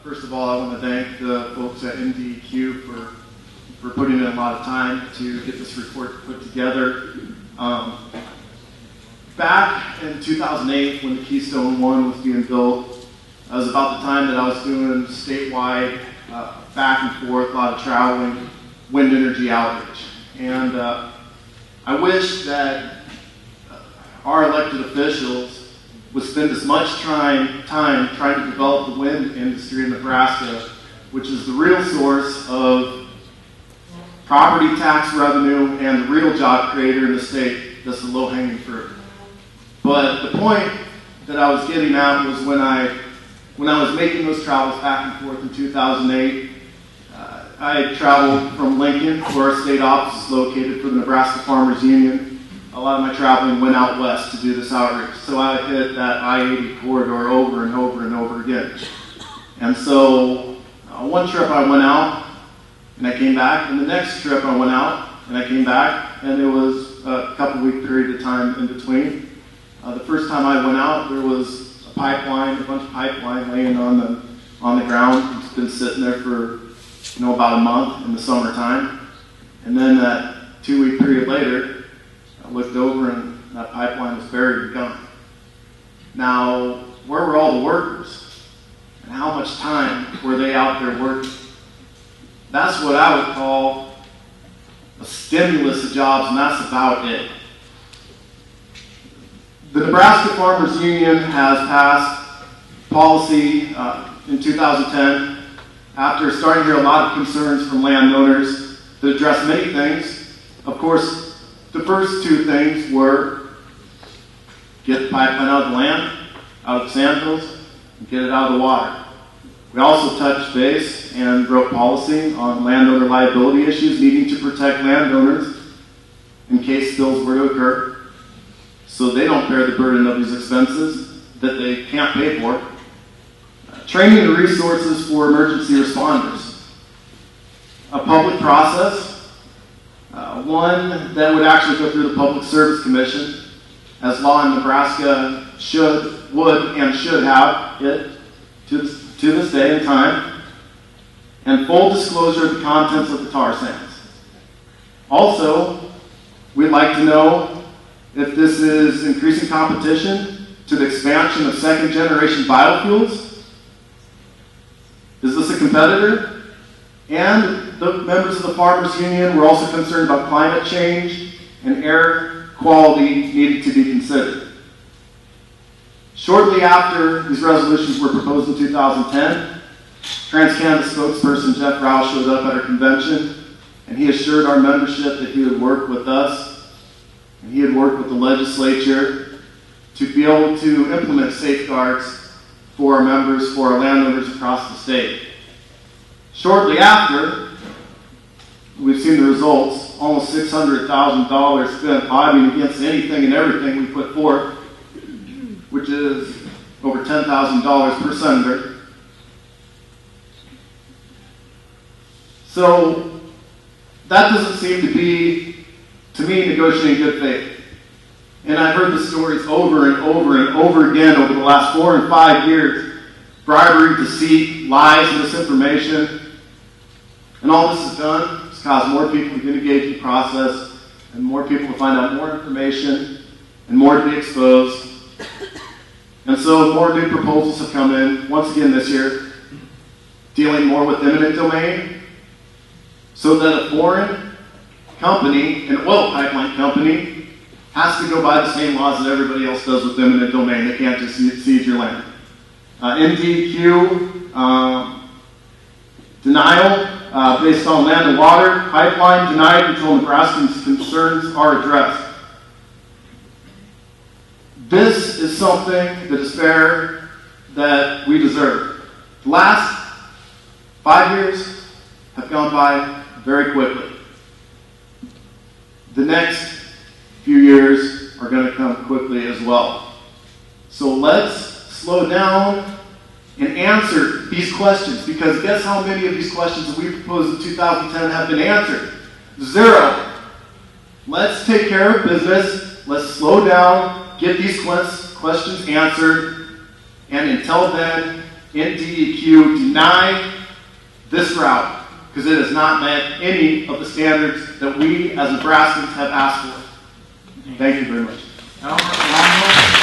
First of all, I want to thank the folks at NDEQ for putting in a lot of time to get this report put together. Back in 2008, when the Keystone 1 was being built, that was about the time that I was doing statewide, back and forth, a lot of traveling, wind energy outreach. And I wish that our elected officials would spend as much time trying to develop the wind industry in Nebraska, which is the real source of property tax revenue and the real job creator in the state. That's the low-hanging fruit. But the point that I was getting at was when I was making those travels back and forth in 2008, I traveled from Lincoln, where our state office is located for the Nebraska Farmers Union. A lot of my traveling went out west to do this outreach. So I hit that I-80 corridor over and over and over again. And so one trip I went out and I came back, and the next trip I went out and I came back, and it was a couple-week period of time in between. The first time I went out, there was a pipeline, a bunch of pipeline laying on the ground. It's been sitting there for about a month in the summertime. And then that 2-week period later, I looked over and that pipeline was buried and gone. Now, where were all the workers? And how much time were they out there working? That's what I would call a stimulus of jobs, and that's about it. The Nebraska Farmers Union has passed policy in 2010 after starting to hear a lot of concerns from landowners that address many things. Of course, the first two things were get the pipeline out of the land, out of the sandhills, and get it out of the water. We also touched base and wrote policy on landowner liability issues, needing to protect landowners in case spills were to occur, so they don't bear the burden of these expenses that they can't pay for. Training the resources for emergency responders. A public process, one that would actually go through the Public Service Commission, as law in Nebraska would and should have it to this day and time, and full disclosure of the contents of the tar sands. Also, we'd like to know if this is increasing competition to the expansion of second-generation biofuels. Is this a competitor? And the members of the Farmers Union were also concerned about climate change and air quality needed to be considered. Shortly after these resolutions were proposed in 2010, TransCanada spokesperson Jeff Rao showed up at our convention, and he assured our membership that he would work with us, and he would work with the legislature to be able to implement safeguards for our members, for our landowners across the state. Shortly after, we've seen the results, almost $600,000 spent lobbying against anything and everything we put forth, which is over $10,000 per senator. So that doesn't seem to be, to me, negotiating good faith. And I've heard the stories over and over and over again over the last 4 and 5 years. Bribery, deceit, lies, and misinformation. And all this is done is cause more people to get engaged in the process, and more people to find out more information, and more to be exposed. And so more new proposals have come in, once again this year, dealing more with eminent domain, so that a foreign company, an oil pipeline company, has to go by the same laws that everybody else does with eminent domain. They can't just seize your land. NDEQ denial based on land and water pipeline denied until Nebraskans' concerns are addressed. This is something that is fair, that we deserve. The last 5 years have gone by very quickly. The next few years are going to come quickly as well. So let's slow down and answer these questions, because guess how many of these questions that we proposed in 2010 have been answered? 0. Let's take care of business. Let's slow down, get these questions answered, and until then, Christensen-NDEQ deny this route because it has not met any of the standards that we as Nebraskans have asked for. Thank you very much.